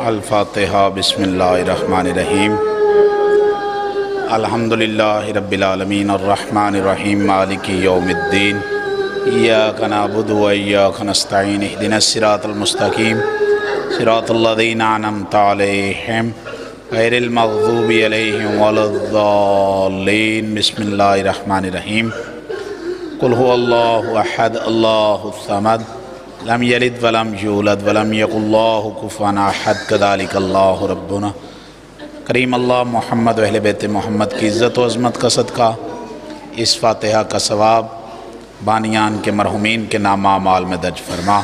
الفاتحہ بسم اللہ الرحمن الرحیم الحمدللہ رب العالمین الرحمن الرحیم مالک یوم الدین ایاک نعبد و ایاک نستعین اہدنا الصراط المستقیم صراط الذین انعمت علیہم غیر المغضوب علیہم ولا الضالین بسم اللہ الرحمن الرحیم قل هو اللہ احد اللہ الصمد لم یلد ولم یولد ولم یکن له کفوا احد کذالک اللہ ربنا کریم اللہ محمد و اہل بیت محمد کی عزت و عظمت کا صدقہ اس فاتحہ کا ثواب بانیان کے مرحومین کے نام اعمال میں درج فرما،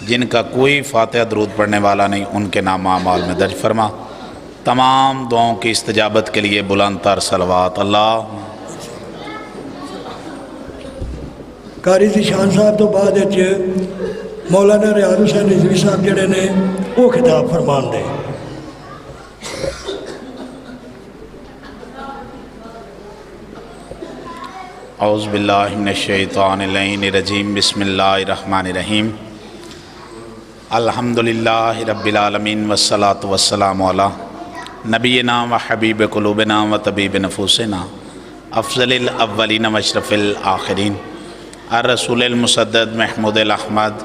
جن کا کوئی فاتحہ درود پڑھنے والا نہیں ان کے نام اعمال میں درج فرما، تمام دعاؤں کی استجابت کے لیے بلند تر صلوات اللہ۔ قاری ذیشان صاحب تو بعد مولانا ریاض حسین رضوی صاحب جڑے نے وہ خطاب فرمان دے۔ اعوذ باللہ من الشیطان اللعین الرجیم بسم اللہ الرحمن الرحیم الحمدللہ رب العالمین والصلاة والسلام علی نبینا و حبیب قلوبنا و طبیب نفوسنا افضل الاولین و اشرف الآخرین الرسول المسدد محمود الاحمد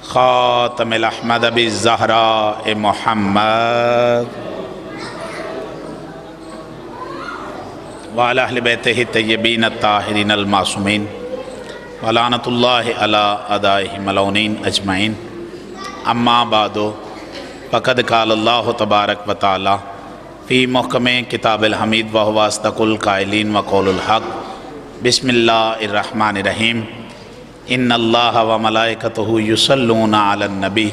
خاتم الاحمد ابی الزہراء محمد وعلی اہل بیتہ الطیبین الطاہرین المعصومین ولعنۃ اللہ علی اعدائہم الملعونین اجمعین، اما بعد فقد قال اللہ تبارک و تعالی فی محکم کتاب الحمید وہو اصدق القائلین وقول الحق بسم اللہ الرحمن الرحیم ان اللہ و ملائکتہ یصلون علی النبی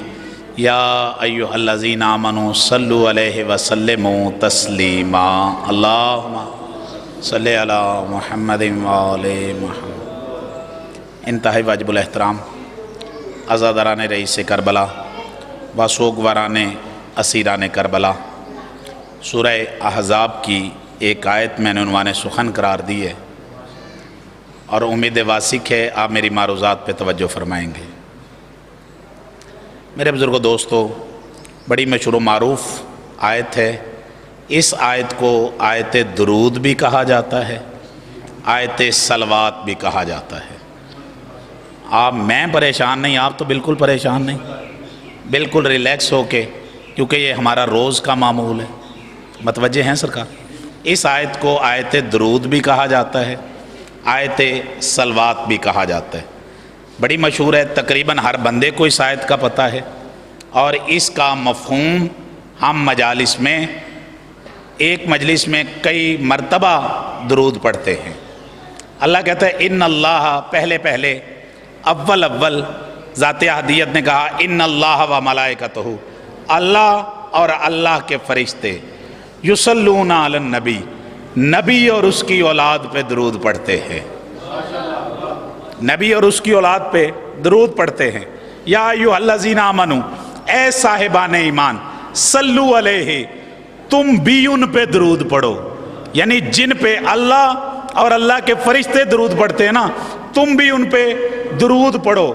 یا ایہا الذین آمنوا صلوا علیہ وسلموا تسلیما اللہم صلی علی محمد وآل محمد۔ انتہائی واجب الاحترام عزاداران رئیس کربلا و سوگواران اسیران کربلا، سورہ احزاب کی ایک آیت میں نے عنوان سخن قرار دی ہے اور امید واسق ہے آپ میری معروضات پہ توجہ فرمائیں گے۔ میرے بزرگوں دوستو، بڑی مشہور و معروف آیت ہے۔ اس آیت کو آیت درود بھی کہا جاتا ہے، آیت صلوات بھی کہا جاتا ہے۔ میں پریشان نہیں، آپ تو بالکل پریشان نہیں، بالکل ریلیکس ہو کے، کیونکہ یہ ہمارا روز کا معمول ہے۔ متوجہ ہیں سرکار؟ اس آیت کو آیت درود بھی کہا جاتا ہے، آیت صلوات بھی کہا جاتا ہے۔ بڑی مشہور ہے، تقریباً ہر بندے کو اس آیت کا پتہ ہے، اور اس کا مفہوم ہم مجالس میں ایک مجلس میں کئی مرتبہ درود پڑھتے ہیں۔ اللہ کہتا ہے ان اللہ، پہلے اول ذات احدیت نے کہا ان اللہ و ملائکتہ، اللہ اور اللہ کے فرشتے یصلون علی النبی، نبی اور اس کی اولاد پہ درود پڑھتے ہیں، نبی اور اس کی اولاد پہ درود پڑھتے ہیں۔ یا ایھا الذین آمنوا، اے صاحبان ایمان، صلو علیہ، تم بھی ان پہ درود پڑھو، یعنی جن پہ اللہ اور اللہ کے فرشتے درود پڑھتے ہیں نا، تم بھی ان پہ درود پڑھو۔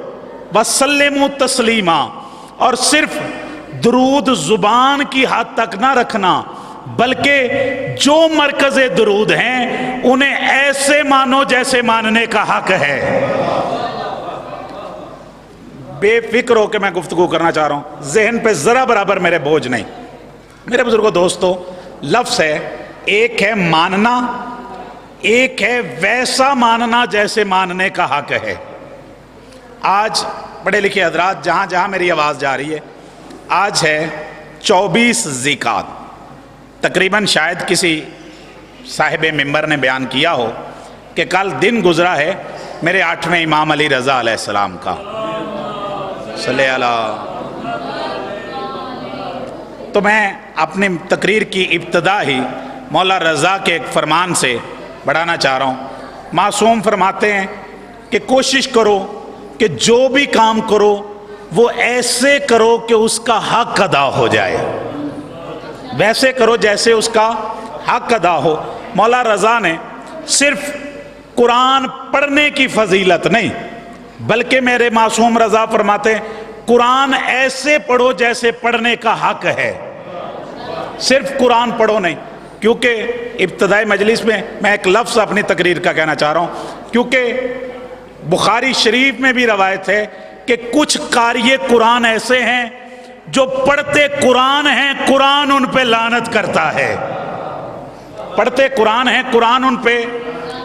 وسلموا تسلیما، اور صرف درود زبان کی حد تک نہ رکھنا، بلکہ جو مرکز درود ہیں انہیں ایسے مانو جیسے ماننے کا حق ہے۔ بے فکر ہو کہ میں گفتگو کرنا چاہ رہا ہوں، ذہن پہ ذرا برابر میرے بوجھ نہیں۔ میرے بزرگوں دوستو، لفظ ہے، ایک ہے ماننا، ایک ہے ویسا ماننا جیسے ماننے کا حق ہے۔ آج پڑھے لکھے حضرات، جہاں جہاں میری آواز جا رہی ہے، آج ہے 24 ذیقعد۔ تقریباً شاید کسی صاحب ممبر نے بیان کیا ہو کہ کل دن گزرا ہے میرے 8ویں امام علی رضا علیہ السلام کا، صلی اللہ۔ تو میں اپنی تقریر کی ابتدا ہی مولا رضا کے ایک فرمان سے بڑھانا چاہ رہا ہوں۔ معصوم فرماتے ہیں کہ کوشش کرو کہ جو بھی کام کرو وہ ایسے کرو کہ اس کا حق ادا ہو جائے، ویسے کرو جیسے اس کا حق ادا ہو۔ مولا رضا نے صرف قرآن پڑھنے کی فضیلت نہیں، بلکہ میرے معصوم رضا فرماتے ہیں قرآن ایسے پڑھو جیسے پڑھنے کا حق ہے، صرف قرآن پڑھو نہیں. کیونکہ ابتدائی مجلس میں ایک لفظ اپنی تقریر کا کہنا چاہ رہا ہوں، کیونکہ بخاری شریف میں بھی روایت ہے کہ کچھ قاری قرآن ایسے ہیں جو پڑھتے قرآن ہیں، قرآن ان پہ لعنت کرتا ہے. پڑھتے قرآن ہیں، قرآن ان پہ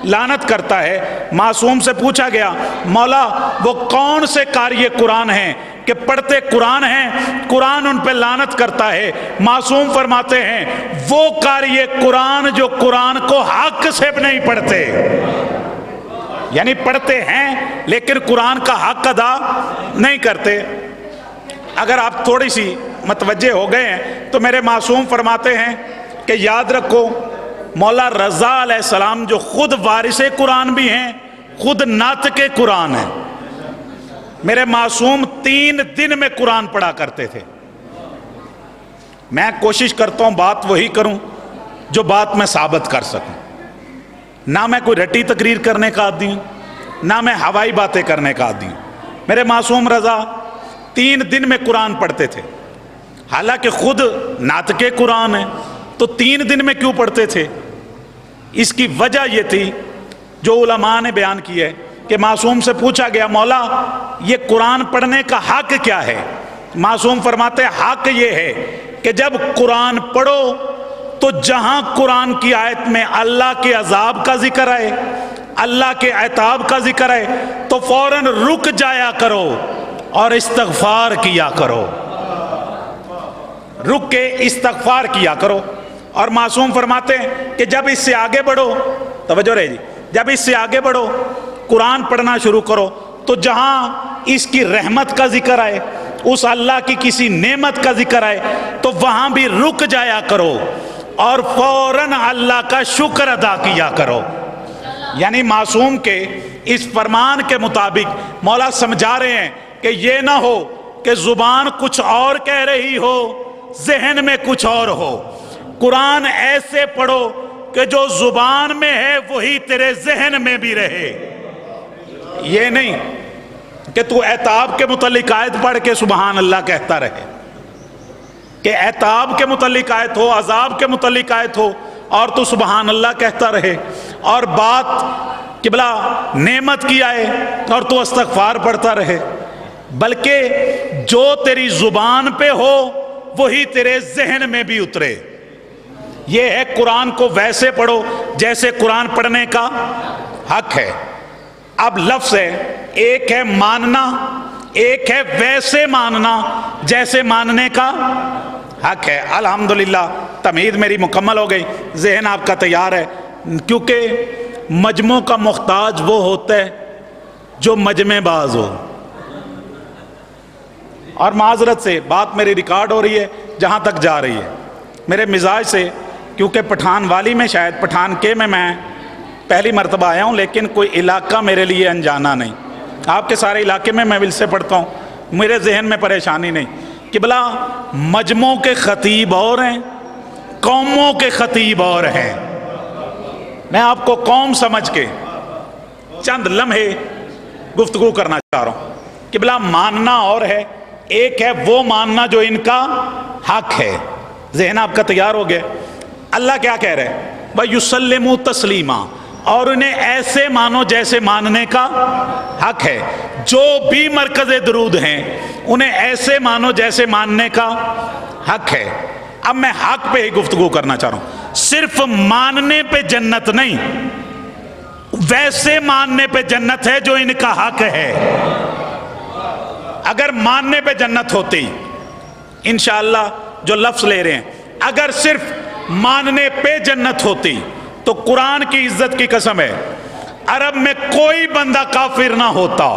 لعنت کرتا ہے. معصوم سے پوچھا گیا مولا وہ کون سے قاری قرآن ہیں کہ پڑھتے قرآن ہیں، قرآن ان پہ لعنت کرتا ہے؟ معصوم فرماتے ہیں وہ قاری قرآن جو قرآن کو حق سے نہیں پڑھتے، یعنی پڑھتے ہیں لیکن قرآن کا حق ادا نہیں کرتے. اگر آپ تھوڑی سی متوجہ ہو گئے ہیں تو میرے معصوم فرماتے ہیں کہ یاد رکھو مولا رضا علیہ السلام جو خود وارث قرآن بھی ہیں، خود ناطق قرآن ہیں، میرے معصوم 3 دن میں قرآن پڑھا کرتے تھے. میں کوشش کرتا ہوں بات وہی کروں جو بات میں ثابت کر سکوں. نہ میں کوئی رٹی تقریر کرنے کا عادی ہوں، نہ میں ہوائی باتیں کرنے کا عادی ہوں. میرے معصوم رضا 3 دن میں قرآن پڑھتے تھے، حالانکہ خود ناطق قرآن ہے تو 3 دن میں کیوں پڑھتے تھے؟ اس کی وجہ یہ تھی جو علماء نے بیان کی ہے کہ معصوم سے پوچھا گیا مولا یہ قرآن پڑھنے کا حق کیا ہے؟ معصوم فرماتے ہیں حق یہ ہے کہ جب قرآن پڑھو تو جہاں قرآن کی آیت میں اللہ کے عذاب کا ذکر ہے، اللہ کے عتاب کا ذکر ہے تو فوراً رک جایا کرو اور استغفار کیا کرو، رک کے استغفار کیا کرو. اور معصوم فرماتے ہیں کہ جب اس سے آگے بڑھو، توجہ رہے جی، جب اس سے آگے بڑھو قرآن پڑھنا شروع کرو تو جہاں اس کی رحمت کا ذکر ہے، اس اللہ کی کسی نعمت کا ذکر ہے تو وہاں بھی رک جایا کرو اور فوراً اللہ کا شکر ادا کیا کرو. یعنی معصوم کے اس فرمان کے مطابق مولا سمجھا رہے ہیں کہ یہ نہ ہو کہ زبان کچھ اور کہہ رہی ہو، ذہن میں کچھ اور ہو. قرآن ایسے پڑھو کہ جو زبان میں ہے وہی تیرے ذہن میں بھی رہے. یہ نہیں کہ تو عتاب کے متعلق آیت پڑھ کے سبحان اللہ کہتا رہے، کہ عتاب کے متعلق آیت ہو، عذاب کے متعلق آیت ہو اور تو سبحان اللہ کہتا رہے، اور بات قبلہ نعمت کی آئے اور تو استغفار پڑھتا رہے. بلکہ جو تیری زبان پہ ہو وہی تیرے ذہن میں بھی اترے. یہ ہے قرآن کو ویسے پڑھو جیسے قرآن پڑھنے کا حق ہے. اب لفظ ہے، ایک ہے ماننا، ایک ہے ویسے ماننا جیسے ماننے کا حق ہے. الحمدللہ تمہید میری مکمل ہو گئی، ذہن آپ کا تیار ہے. کیونکہ مجموع کا محتاج وہ ہوتا ہے جو مجمع باز ہو. اور معذرت سے بات میری ریکارڈ ہو رہی ہے جہاں تک جا رہی ہے، میرے مزاج سے، کیونکہ پٹھان والی میں شاید پٹھان کے میں پہلی مرتبہ آیا ہوں، لیکن کوئی علاقہ میرے لیے انجانا نہیں. آپ کے سارے علاقے میں ول سے پڑھتا ہوں، میرے ذہن میں پریشانی نہیں. قبلہ مجموع کے خطیب اور ہیں، قوموں کے خطیب اور ہیں. میں آپ کو قوم سمجھ کے چند لمحے گفتگو کرنا چاہ رہا ہوں. قبلہ ماننا اور ہے، ایک ہے وہ ماننا جو ان کا حق ہے. ذہن آپ کا تیار ہو گیا. اللہ کیا کہہ رہے ہیں؟ وَيُسَلِّمُوا تَسْلِيمًا، اور انہیں ایسے مانو جیسے ماننے کا حق ہے. جو بھی مرکز درود ہیں انہیں ایسے مانو جیسے ماننے کا حق ہے. اب میں حق پہ ہی گفتگو کرنا چاہ رہا ہوں. صرف ماننے پہ جنت نہیں، ویسے ماننے پہ جنت ہے جو ان کا حق ہے. اگر ماننے پہ جنت ہوتی، انشاءاللہ جو لفظ لے رہے ہیں، اگر صرف ماننے پہ جنت ہوتی تو قرآن کی عزت کی قسم ہے عرب میں کوئی بندہ کافر نہ ہوتا.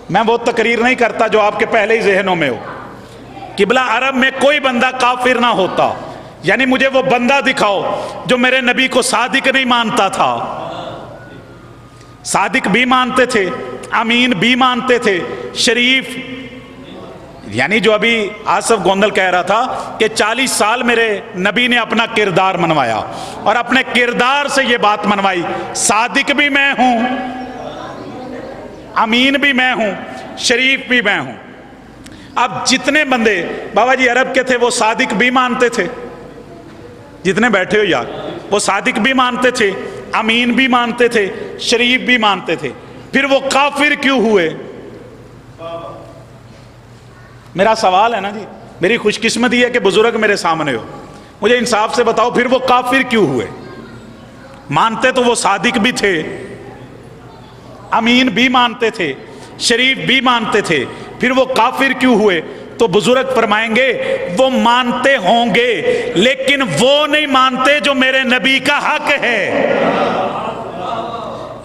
میں وہ تقریر نہیں کرتا جو آپ کے پہلے ہی ذہنوں میں ہو. قبلہ عرب میں کوئی بندہ کافر نہ ہوتا. یعنی مجھے وہ بندہ دکھاؤ جو میرے نبی کو صادق نہیں مانتا تھا. صادق بھی مانتے تھے، امین بھی مانتے تھے، شریف. یعنی جو ابھی آصف گوندل کہہ رہا تھا کہ 40 سال میرے نبی نے اپنا کردار منوایا اور اپنے کردار سے یہ بات منوائی، صادق بھی میں ہوں، امین بھی میں ہوں، شریف بھی میں ہوں۔ اب جتنے بندے بابا جی عرب کے تھے وہ صادق بھی مانتے تھے، جتنے بیٹھے ہو یار، وہ صادق بھی مانتے تھے، امین بھی مانتے تھے، شریف بھی مانتے تھے، پھر وہ کافر کیوں ہوئے؟ میرا سوال ہے نا جی، میری خوش قسمتی ہے کہ بزرگ میرے سامنے ہو، مجھے انصاف سے بتاؤ پھر وہ کافر کیوں ہوئے؟ مانتے تو وہ صادق بھی تھے، امین بھی مانتے تھے، شریف بھی مانتے تھے، پھر وہ کافر کیوں ہوئے؟ تو بزرگ فرمائیں گے وہ مانتے ہوں گے لیکن وہ نہیں مانتے جو میرے نبی کا حق ہے۔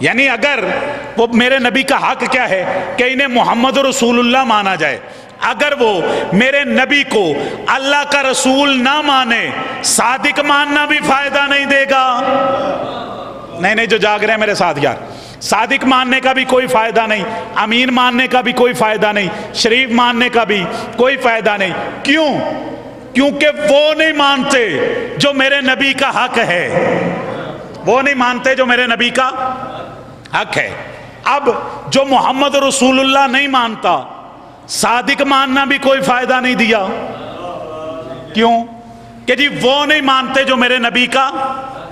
یعنی اگر وہ میرے نبی کا حق کیا ہے کہ انہیں محمد رسول اللہ مانا جائے، اگر وہ میرے نبی کو اللہ کا رسول نہ مانے، صادق ماننا بھی فائدہ نہیں دے گا۔ نہیں جو جاگ رہے ہیں میرے ساتھ یار، صادق ماننے کا بھی کوئی فائدہ نہیں، امین ماننے کا بھی کوئی فائدہ نہیں، شریف ماننے کا بھی کوئی فائدہ نہیں۔ کیوں؟ کیونکہ وہ نہیں مانتے جو میرے نبی کا حق ہے، وہ نہیں مانتے جو میرے نبی کا حق ہے۔ اب جو محمد رسول اللہ نہیں مانتا، صادق ماننا بھی کوئی فائدہ نہیں دیا۔ کیوں؟ کہ جی وہ نہیں مانتے جو میرے نبی کا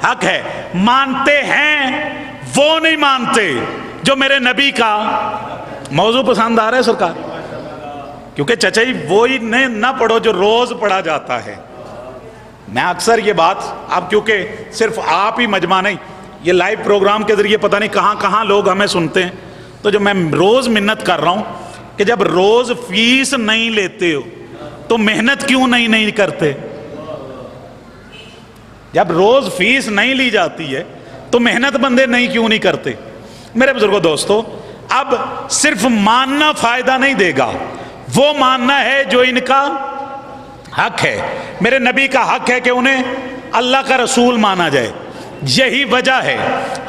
حق ہے، مانتے ہیں وہ نہیں مانتے جو میرے نبی کا۔ موضوع پسند آ رہا ہے سرکار؟ کیونکہ چچا جی وہی نہ پڑھو جو روز پڑھا جاتا ہے۔ میں اکثر یہ بات، اب کیونکہ صرف آپ ہی مجمع نہیں، یہ لائیو پروگرام کے ذریعے پتہ نہیں کہاں کہاں لوگ ہمیں سنتے ہیں، تو جو میں روز منت کر رہا ہوں کہ جب روز فیس نہیں لیتے ہو تو محنت کیوں نہیں کرتے؟ جب روز فیس نہیں لی جاتی ہے تو محنت بندے کیوں نہیں کرتے؟ میرے بزرگوں دوستو، اب صرف ماننا فائدہ نہیں دے گا، وہ ماننا ہے جو ان کا حق ہے۔ میرے نبی کا حق ہے کہ انہیں اللہ کا رسول مانا جائے۔ یہی وجہ ہے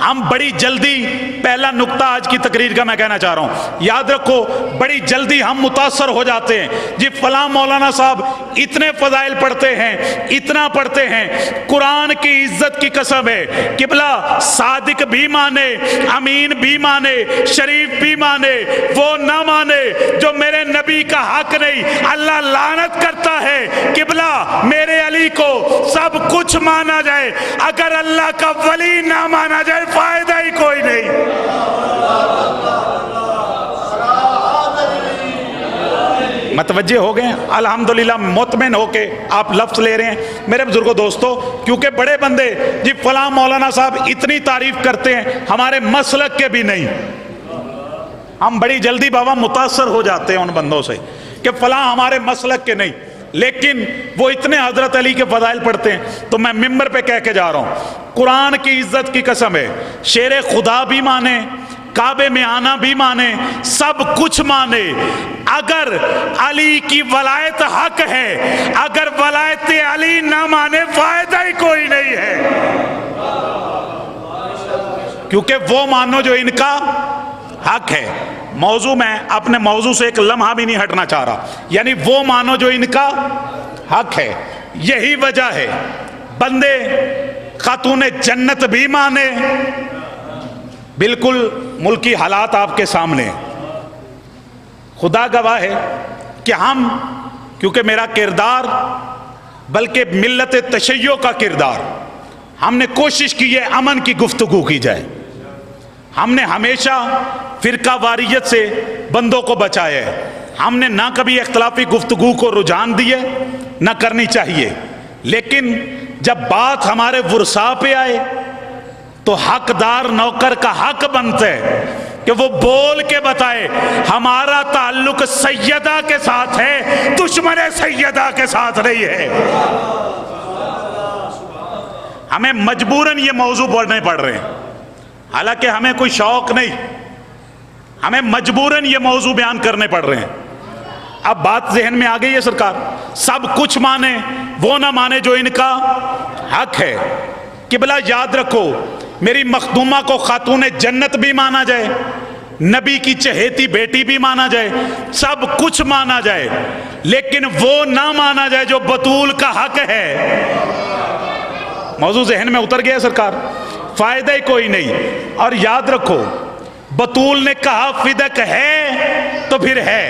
ہم بڑی جلدی، پہلا نقطہ آج کی تقریر کا میں کہنا چاہ رہا ہوں، یاد رکھو بڑی جلدی ہم متاثر ہو جاتے ہیں، جی فلاں مولانا صاحب اتنے فضائل پڑھتے ہیں، اتنا پڑھتے ہیں، قرآن کی عزت کی قسم ہے قبلہ صادق بھی مانے، امین بھی مانے، شریف بھی مانے، وہ نہ مانے جو میرے نبی کا حق نہیں، اللہ لعنت کرتا ہے قبلہ میرے علی کو سب کچھ مانا جائے، اگر اللہ کا ولی نہ مانا جائے فائدہ ہی کوئی نہیں۔ متوجہ ہو گئے ہیں؟ الحمدللہ مطمئن ہو کے آپ لفظ لے رہے ہیں میرے بزرگوں دوستو، کیونکہ بڑے بندے جی فلاں مولانا صاحب اتنی تعریف کرتے ہیں ہمارے مسلک کے بھی نہیں، ہم بڑی جلدی بابا متاثر ہو جاتے ہیں ان بندوں سے کہ فلاں ہمارے مسلک کے نہیں، لیکن وہ اتنے حضرت علی کے فضائل پڑھتے ہیں۔ تو میں ممبر پہ کہہ کے جا رہا ہوں، قرآن کی عزت کی قسم ہے، شیر خدا بھی مانے، کعبے میں آنا بھی مانے، سب کچھ مانے، اگر علی کی ولایت حق ہے، اگر ولایت علی نہ مانے فائدہ ہی کوئی نہیں ہے، کیونکہ وہ مانو جو ان کا حق ہے۔ موضوع میں اپنے موضوع سے ایک لمحہ بھی نہیں ہٹنا چاہ رہا، یعنی وہ مانو جو ان کا حق ہے۔ یہی وجہ ہے بندے خاتون جنت بھی مانے، بالکل ملکی حالات آپ کے سامنے، خدا گواہ ہے کہ ہم، کیونکہ میرا کردار بلکہ ملت تشیع کا کردار، ہم نے کوشش کی ہے امن کی گفتگو کی جائے، ہم نے ہمیشہ فرقہ واریت سے بندوں کو بچایا ہے، ہم نے نہ کبھی اختلافی گفتگو کو رجحان دیے، نہ کرنی چاہیے، لیکن جب بات ہمارے ورثاء پہ آئے تو حقدار نوکر کا حق بنتا ہے کہ وہ بول کے بتائے ہمارا تعلق سیدہ کے ساتھ ہے، دشمن سیدہ کے ساتھ نہیں ہے۔ ہمیں مجبوراً یہ موضوع پڑھنے پڑ رہے ہیں، حالانکہ ہمیں کوئی شوق نہیں، ہمیں مجبوراً یہ موضوع بیان کرنے پڑ رہے ہیں۔ اب بات ذہن میں آ گئی ہے سرکار، سب کچھ مانے وہ نہ مانے جو ان کا حق ہے۔ قبلہ یاد رکھو، میری مخدومہ کو خاتون جنت بھی مانا جائے، نبی کی چہیتی بیٹی بھی مانا جائے، سب کچھ مانا جائے، لیکن وہ نہ مانا جائے جو بطول کا حق ہے۔ موضوع ذہن میں اتر گیا سرکار، فائدہ ہی کوئی نہیں۔ اور یاد رکھو، بطول نے کہا فدق ہے تو پھر ہے.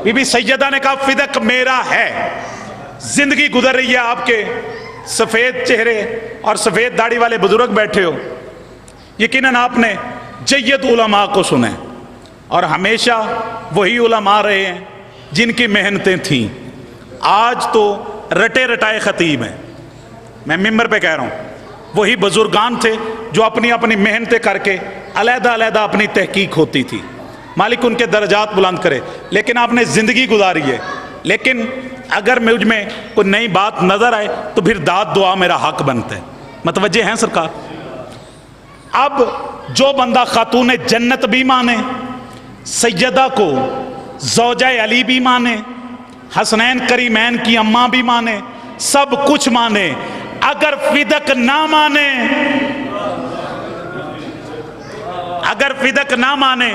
بی بی سیدہ نے کہا فدق میرا ہے. زندگی گزر رہی ہے آپ کے، سفید چہرے اور سفید داڑھی والے بزرگ بیٹھے ہو، یقیناً آپ نے جید علماء کو سنے اور ہمیشہ وہی علماء رہے ہیں جن کی محنتیں تھیں. آج تو رٹے رٹائے خطیب ہیں. میں ممبر پہ کہہ رہا ہوں وہی بزرگان تھے جو اپنی اپنی محنتیں کر کے علیحدہ علیحدہ اپنی تحقیق ہوتی تھی. مالک ان کے درجات بلند کرے. لیکن آپ نے زندگی گزاری ہے. لیکن اگر مجھ میں کوئی نئی بات نظر آئے تو پھر داد دعا میرا حق بنتا ہے. متوجہ ہیں سرکار؟ اب جو بندہ خاتون جنت بھی مانے، سیدہ کو زوجہ علی بھی مانے، حسنین کریمین کی اماں بھی مانے، سب کچھ مانے، اگر فدق نہ مانے، اگر فدق نہ مانے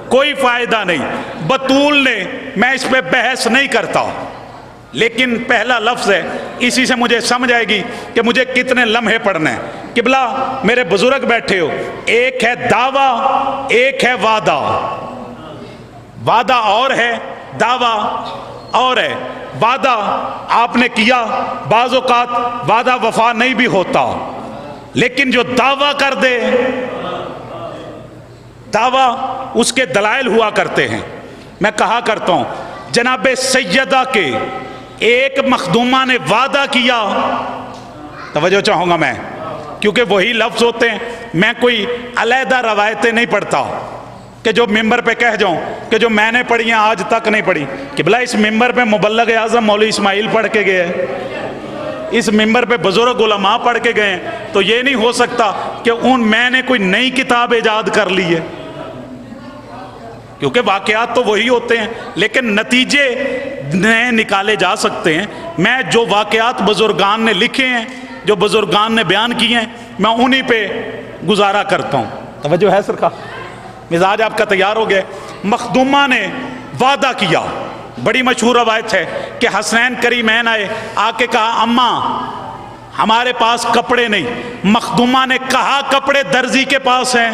کوئی فائدہ نہیں. بطول نے، میں اس پہ بحث نہیں کرتا، لیکن پہلا لفظ ہے، اسی سے مجھے سمجھ آئے گی کہ مجھے کتنے لمحے پڑھنے ہیں. قبلہ میرے بزرگ بیٹھے ہو، ایک ہے دعویٰ، ایک ہے وعدہ. وعدہ اور ہے، دعویٰ اور ہے. وعدہ آپ نے کیا، بعض اوقات وعدہ وفا نہیں بھی ہوتا، لیکن جو دعویٰ کر دے، دعویٰ اس کے دلائل ہوا کرتے ہیں. میں کہا کرتا ہوں جناب سیدہ کے ایک مخدومہ نے وعدہ کیا، توجہ چاہوں گا میں کیونکہ وہی لفظ ہوتے ہیں. میں کوئی علیحدہ روایتیں نہیں پڑھتا کہ جو ممبر پہ کہہ جاؤں کہ جو میں نے پڑھی ہیں آج تک نہیں پڑھی. کہ بلا اس ممبر پہ مبلغ اعظم مولوی اسماعیل پڑھ کے گئے ہیں، اس ممبر پہ بزرگ علماء پڑھ کے گئے ہیں، تو یہ نہیں ہو سکتا کہ میں نے کوئی نئی کتاب ایجاد کر لی ہے، کیونکہ واقعات تو وہی ہوتے ہیں لیکن نتیجے نئے نکالے جا سکتے ہیں. میں جو واقعات بزرگان نے لکھے ہیں، جو بزرگان نے بیان کیے ہیں، میں انہی پہ گزارا کرتا ہوں. توجہ ہے سرکار؟ مزاج آپ کا تیار ہو گئے. مخدومہ نے وعدہ کیا. بڑی مشہور روایت ہے کہ حسنین کریمین آئے، آ کے کہا اماں ہمارے پاس کپڑے نہیں. مخدومہ نے کہا کپڑے درزی کے پاس ہیں.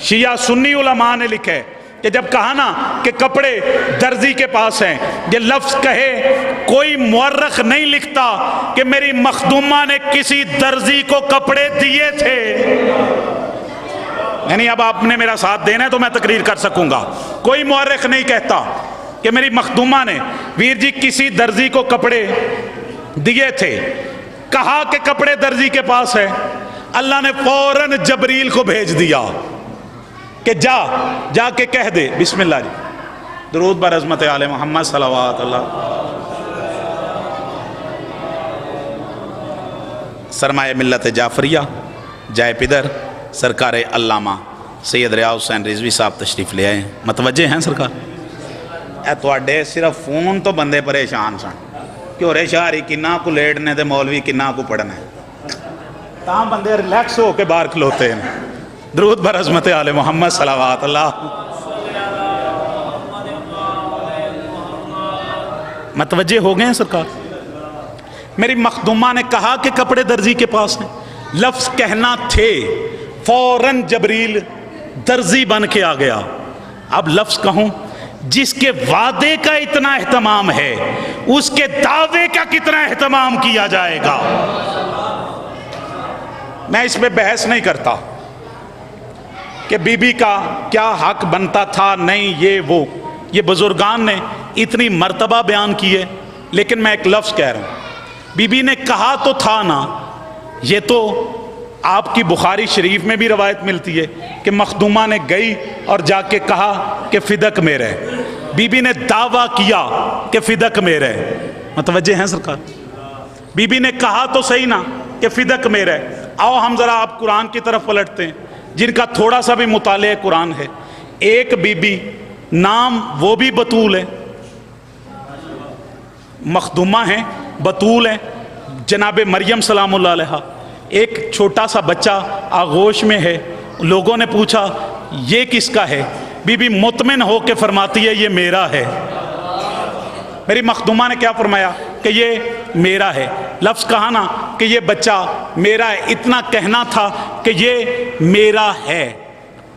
شیعہ سنی علماء نے لکھے کہ جب کہا نا کہ کپڑے درزی کے پاس ہیں، یہ لفظ کہے کوئی مورخ نہیں لکھتا کہ میری مخدومہ نے کسی درزی کو کپڑے دیے تھے. یعنی اب آپ نے میرا ساتھ دینا ہے تو میں تقریر کر سکوں گا. کوئی مورخ نہیں کہتا کہ میری مخدومہ نے ویر جی کسی درزی کو کپڑے دیے تھے. کہا کہ کپڑے درزی کے پاس ہے، اللہ نے فوراً جبریل کو بھیج دیا کہ جا کے کہہ دے. بسم اللہ جی، درود بر عظمت آل محمد صلوات اللہ. سرمایہ ملت جعفریہ جائے پدر سرکار علامہ سید ریاض حسین رضوی صاحب تشریف لے آئے ہیں. متوجہ ہیں سرکار؟ اے تواڈے صرف فون تو بندے پریشان سن کہ ہورے شہری کنہ کو لیٹنے تے مولوی کنہ کو پڑھنا ہے، تاں بندے ریلیکس ہو کے باہر کھلوتے ہیں. درود بر عظمت آل محمد صلوات اللہ. متوجہ ہو گئے ہیں سرکار؟ میری مخدومہ نے کہا کہ کپڑے درزی کے پاس ہیں. لفظ کہنا تھے، فوراً جبریل درزی بن کے آ گیا. اب لفظ کہوں، جس کے وعدے کا اتنا اہتمام ہے اس کے دعوے کا کتنا اہتمام کیا جائے گا. میں اس پہ بحث نہیں کرتا کہ بی بی کا کیا حق بنتا تھا، نہیں یہ وہ، یہ بزرگان نے اتنی مرتبہ بیان کی ہے. لیکن میں ایک لفظ کہہ رہا ہوں، بی بی نے کہا تو تھا نا. یہ تو آپ کی بخاری شریف میں بھی روایت ملتی ہے کہ مخدومہ نے گئی اور جا کے کہا کہ فدق میرے. بی بی نے دعویٰ کیا کہ فدق میرے. متوجہ ہیں سرکار؟ بی بی نے کہا تو صحیح نا کہ فدق میرے. آؤ ہم ذرا آپ قرآن کی طرف پلٹتے ہیں جن کا تھوڑا سا بھی مطالعہ قرآن ہے. ایک بی بی نام وہ بھی بطول ہے، مخدومہ ہیں، بطول ہیں، جناب مریم سلام اللہ علیہا. ایک چھوٹا سا بچہ آغوش میں ہے. لوگوں نے پوچھا یہ کس کا ہے؟ بی بی مطمئن ہو کے فرماتی ہے یہ میرا ہے. میری مخدومہ نے کیا فرمایا کہ یہ میرا ہے. لفظ کہا نا کہ یہ بچہ میرا ہے، اتنا کہنا تھا کہ یہ میرا ہے.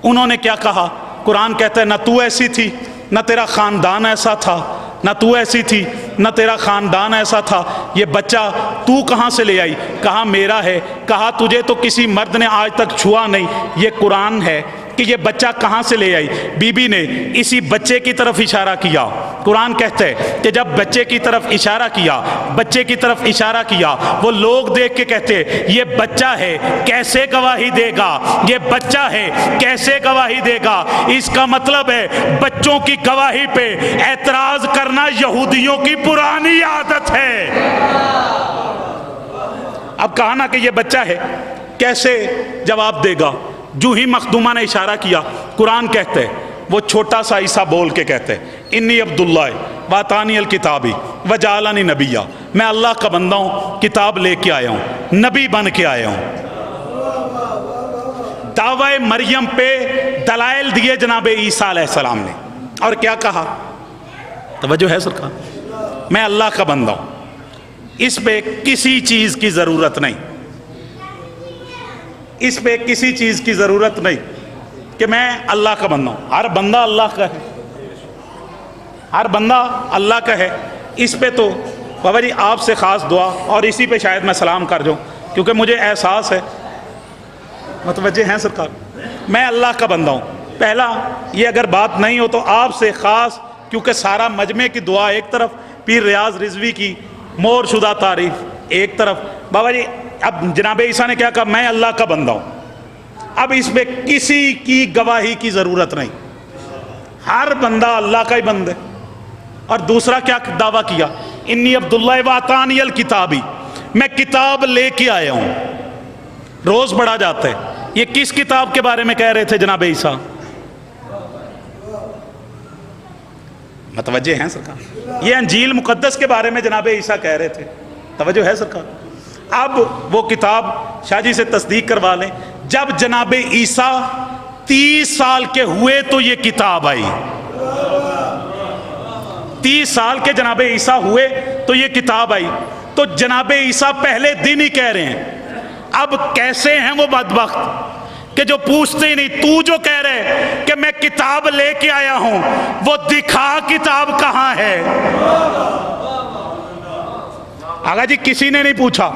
انہوں نے کیا کہا؟ قرآن کہتا ہے نہ تو ایسی تھی نہ تیرا خاندان ایسا تھا، نہ تو ایسی تھی نہ تیرا خاندان ایسا تھا، یہ بچہ تو کہاں سے لے آئی؟ کہا میرا ہے۔ کہا تجھے تو کسی مرد نے آج تک چھوا نہیں، یہ قرآن ہے کہ یہ بچہ کہاں سے لے آئی؟ بی بی نے اسی بچے کی طرف اشارہ کیا۔ قرآن کہتا ہے کہ جب بچے کی طرف اشارہ کیا، بچے کی طرف اشارہ کیا، وہ لوگ دیکھ کے کہتے یہ بچہ ہے کیسے گواہی دے گا، یہ بچہ ہے کیسے گواہی دے گا۔ اس کا مطلب ہے بچوں کی گواہی پہ اعتراض کرنا یہودیوں کی پرانی عادت ہے۔ اب کہا نا کہ یہ بچہ ہے، کیسے جواب دے گا؟ جو ہی مخدومہ نے اشارہ کیا، قرآن کہتے ہیں وہ چھوٹا سا عیسیٰ بول کے کہتے ہیں انی عبداللہ واتانی الکتابی وجعلنی نبیہ، میں اللہ کا بندہ ہوں، کتاب لے کے آیا ہوں، نبی بن کے آیا ہوں۔ دعوی مریم پہ دلائل دیے جناب عیسیٰ علیہ السلام نے، اور کیا کہا؟ توجہ ہے سرکار، میں اللہ کا بندہ ہوں، اس پہ کسی چیز کی ضرورت نہیں، اس پہ کسی چیز کی ضرورت نہیں کہ میں اللہ کا بندہ ہوں۔ ہر بندہ اللہ کا ہے، ہر بندہ اللہ کا ہے۔ اس پہ تو بابا جی آپ سے خاص دعا، اور اسی پہ شاید میں سلام کر جاؤں، کیونکہ مجھے احساس ہے، متوجہ ہیں سرکار، میں اللہ کا بندہ ہوں۔ پہلا یہ اگر بات نہیں ہو تو آپ سے خاص، کیونکہ سارا مجمع کی دعا ایک طرف، پیر ریاض رضوی کی مور شدہ تعریف ایک طرف، بابا جی اب جناب عیسیٰ نے کیا کہا؟ میں اللہ کا بندہ ہوں۔ اب اس میں کسی کی گواہی کی ضرورت نہیں، ہر بندہ اللہ کا ہی بندہ ہے۔ اور دوسرا کیا دعویٰ کیا؟ انی عبداللہ واتانی الکتابی، میں کتاب لے کے آیا ہوں۔ روز پڑھا جاتا ہے، یہ کس کتاب کے بارے میں کہہ رہے تھے جناب عیسیٰ؟ متوجہ ہیں سرکار؟ یہ انجیل مقدس کے بارے میں جناب عیسیٰ کہہ رہے تھے، توجہ ہے سرکار؟ اب وہ کتاب شاہ جی سے تصدیق کروا لیں، جب جناب عیسیٰ 30 سال کے ہوئے تو یہ کتاب آئی، 30 سال کے جناب عیسیٰ ہوئے تو یہ کتاب آئی۔ تو جناب عیسیٰ پہلے دن ہی کہہ رہے ہیں، اب کیسے ہیں وہ بدبخت کہ جو پوچھتے ہی نہیں، تو جو کہہ رہے کہ میں کتاب لے کے آیا ہوں، وہ دکھا کتاب کہاں ہے؟ آگا جی کسی نے نہیں پوچھا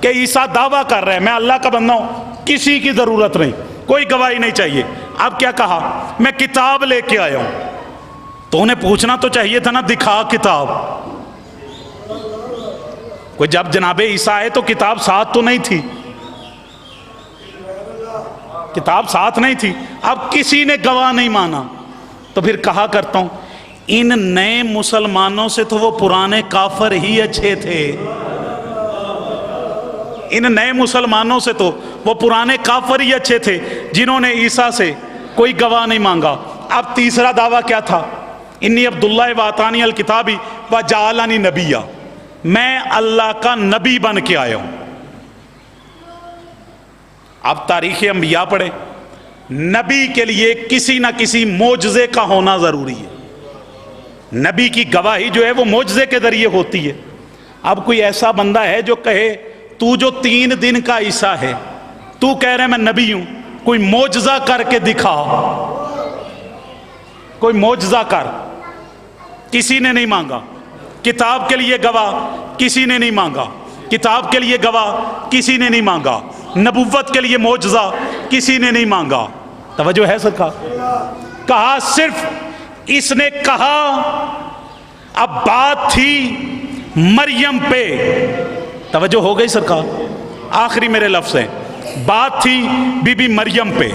کہ عیسیٰ دعویٰ کر رہے ہیں میں اللہ کا بندہ ہوں، کسی کی ضرورت نہیں، کوئی گواہی نہیں چاہیے۔ اب کیا کہا؟ میں کتاب لے کے آیا ہوں۔ تو انہیں پوچھنا تو چاہیے تھا نا، دکھا کتاب۔ کوئی جب جناب عیسیٰ آئے تو کتاب ساتھ تو نہیں تھی، کتاب ساتھ نہیں تھی۔ اب کسی نے گواہ نہیں مانا، تو پھر کہا کرتا ہوں ان نئے مسلمانوں سے تو وہ پرانے کافر ہی اچھے تھے، ان نئے مسلمانوں سے تو وہ پرانے کافر ہی اچھے تھے جنہوں نے عیسیٰ سے کوئی گواہ نہیں مانگا۔ اب تیسرا دعویٰ کیا تھا؟ انی عبداللہ واتانی الکتابی وجعلنی نبیہ، میں اللہ کا نبی بن کے آیا ہوں۔ اب تاریخ انبیاء پڑھیں، نبی کے لیے کسی نہ کسی معجزے کا ہونا ضروری ہے، نبی کی گواہی جو ہے وہ معجزے کے ذریعے ہوتی ہے۔ اب کوئی ایسا بندہ ہے جو کہے تو جو 3 دن کا عیسیٰ ہے، تو کہہ رہے میں نبی ہوں، کوئی معجزہ کر کے دکھا، کوئی معجزہ کر۔ کسی نے نہیں مانگا۔ کتاب کے لیے گواہ کسی نے نہیں مانگا، کتاب کے لیے گواہ کسی نے نہیں مانگا، نبوت کے لیے معجزہ کسی نے نہیں مانگا۔ توجہ ہے سرکار؟ کہا صرف اس نے کہا، اب بات تھی مریم پہ، توجہ ہو گئی سرکار؟ آخری میرے لفظ ہیں، بات تھی بی بی مریم پہ،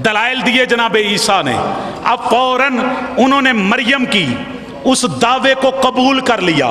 دلائل دیے جناب عیسیٰ نے۔ اب فوراً انہوں نے مریم کی اس دعوے کو قبول کر لیا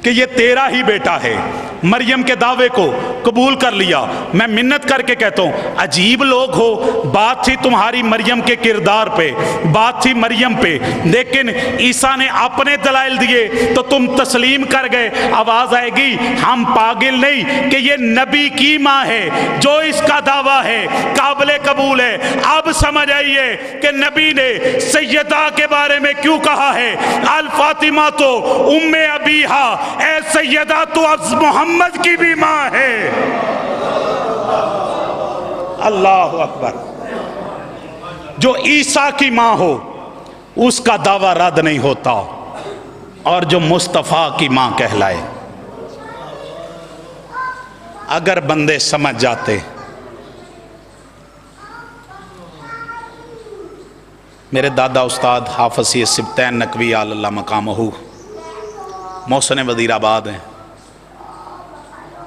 کہ یہ تیرا ہی بیٹا ہے، مریم کے دعوے کو قبول کر لیا۔ میں منت کر کے کہتا ہوں عجیب لوگ ہو، بات تھی تمہاری مریم کے کردار پہ، بات تھی مریم پہ، لیکن عیسیٰ نے اپنے دلائل دیے تو تم تسلیم کر گئے۔ آواز آئے گی ہم پاگل نہیں کہ یہ نبی کی ماں ہے، جو اس کا دعویٰ ہے قابل قبول ہے۔ اب سمجھ آئیے کہ نبی نے سیدہ کے بارے میں کیوں کہا ہے الفاطمہ تو ام ابیہا، اے سیدہ تو از محمد کی بھی ماں ہے۔ اللہ اکبر۔ جو عیسیٰ کی ماں ہو اس کا دعویٰ رد نہیں ہوتا، اور جو مصطفیٰ کی ماں کہلائے۔ اگر بندے سمجھ جاتے، میرے دادا استاد حافظ سید سبطین نقوی آل اللہ مقامہ محسن وزیر آباد ہیں۔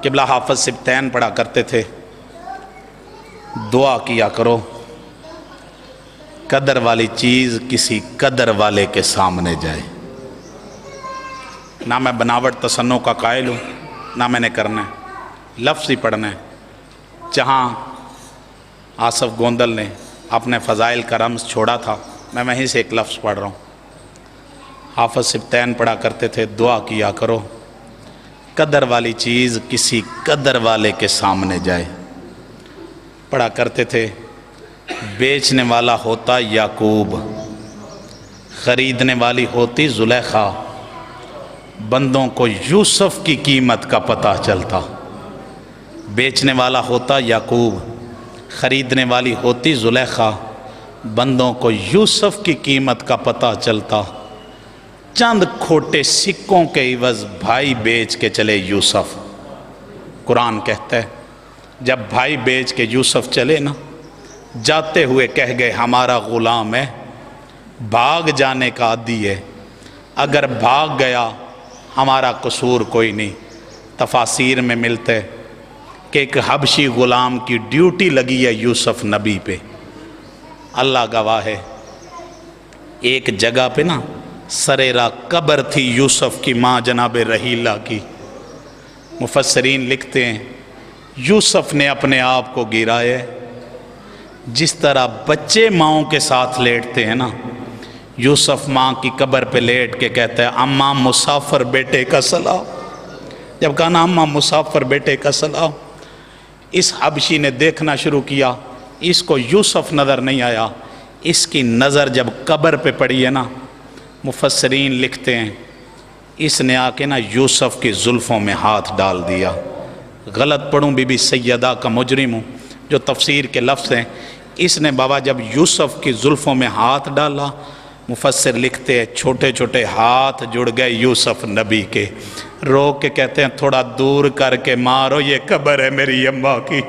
قبلہ حافظ سبطین پڑھا کرتے تھے، دعا کیا کرو قدر والی چیز کسی قدر والے کے سامنے جائے۔ نہ میں بناوٹ تصنع کا قائل ہوں، نہ میں نے کرنا ہے، لفظ ہی پڑھنا ہے۔ جہاں آصف گوندل نے اپنے فضائل کا رمز چھوڑا تھا، میں وہیں سے ایک لفظ پڑھ رہا ہوں۔ حافظ سبطین پڑھا کرتے تھے، دعا کیا کرو قدر والی چیز کسی قدر والے کے سامنے جائے۔ پڑھا کرتے تھے، بیچنے والا ہوتا یعقوب، خریدنے والی ہوتی زلیخا، بندوں کو یوسف کی قیمت کا پتہ چلتا۔ بیچنے والا ہوتا یعقوب، خریدنے والی ہوتی زلیخا، بندوں کو یوسف کی قیمت کا پتہ چلتا۔ چند کھوٹے سکوں کے عوض بھائی بیچ کے چلے یوسف۔ قرآن کہتا ہے جب بھائی بیچ کے یوسف چلے نا، جاتے ہوئے کہہ گئے ہمارا غلام ہے، بھاگ جانے کا عادی ہے، اگر بھاگ گیا ہمارا قصور کوئی نہیں۔ تفاسیر میں ملتے کہ ایک حبشی غلام کی ڈیوٹی لگی ہے یوسف نبی پہ۔ اللہ گواہ ہے، ایک جگہ پہ نا سریرا قبر تھی یوسف کی ماں جناب رحیلہ کی۔ مفسرین لکھتے ہیں یوسف نے اپنے آپ کو گرائے، جس طرح بچے ماؤں کے ساتھ لیٹتے ہیں نا، یوسف ماں کی قبر پہ لیٹ کے کہتا ہے اماں مسافر بیٹے کا سلام۔ جب کہا نا اماں مسافر بیٹے کا سلام، اس حبشی نے دیکھنا شروع کیا، اس کو یوسف نظر نہیں آیا، اس کی نظر جب قبر پہ پڑی ہے نا، مفسرین لکھتے ہیں اس نے آ کے نا یوسف کی زلفوں میں ہاتھ ڈال دیا۔ غلط پڑھوں بی بی سیدہ کا مجرم ہوں، جو تفسیر کے لفظ ہیں، اس نے بابا جب یوسف کی زلفوں میں ہاتھ ڈالا، مفسر لکھتے ہیں چھوٹے چھوٹے ہاتھ جڑ گئے یوسف نبی کے۔ رو کے کہتے ہیں تھوڑا دور کر کے مارو، یہ قبر ہے میری اماں کی،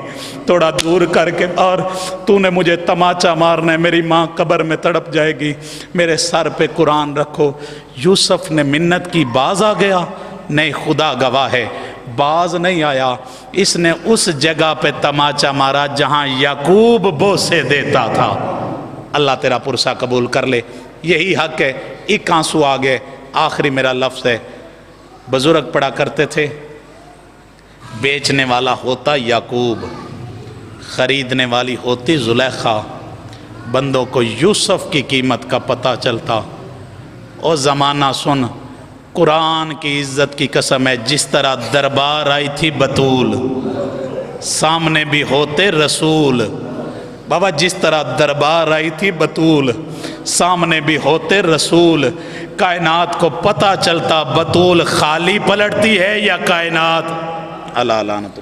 تھوڑا دور کر کے مار، تو نے مجھے تماچا مارنا ہے، میری ماں قبر میں تڑپ جائے گی، میرے سر پہ قرآن رکھو۔ یوسف نے منت کی، باز آ گیا؟ نہیں، خدا گواہ ہے باز نہیں آیا۔ اس نے اس جگہ پہ تماچا مارا جہاں یعقوب بوسے دیتا تھا۔ اللہ تیرا پرسہ قبول کر لے، یہی حق ہے۔ ایک آنسو آگے، آخری میرا لفظ ہے۔ بزرگ پڑھا کرتے تھے بیچنے والا ہوتا یعقوب، خریدنے والی ہوتی زلیخا، بندوں کو یوسف کی قیمت کا پتہ چلتا۔ او زمانہ سن، قرآن کی عزت کی قسم ہے، جس طرح دربار آئی تھی بطول، سامنے بھی ہوتے رسول۔ بابا جس طرح دربار آئی تھی بطول، سامنے بھی ہوتے رسول، کائنات کو پتہ چلتا بطول خالی پلٹتی ہے یا کائنات۔ اللہ لعنت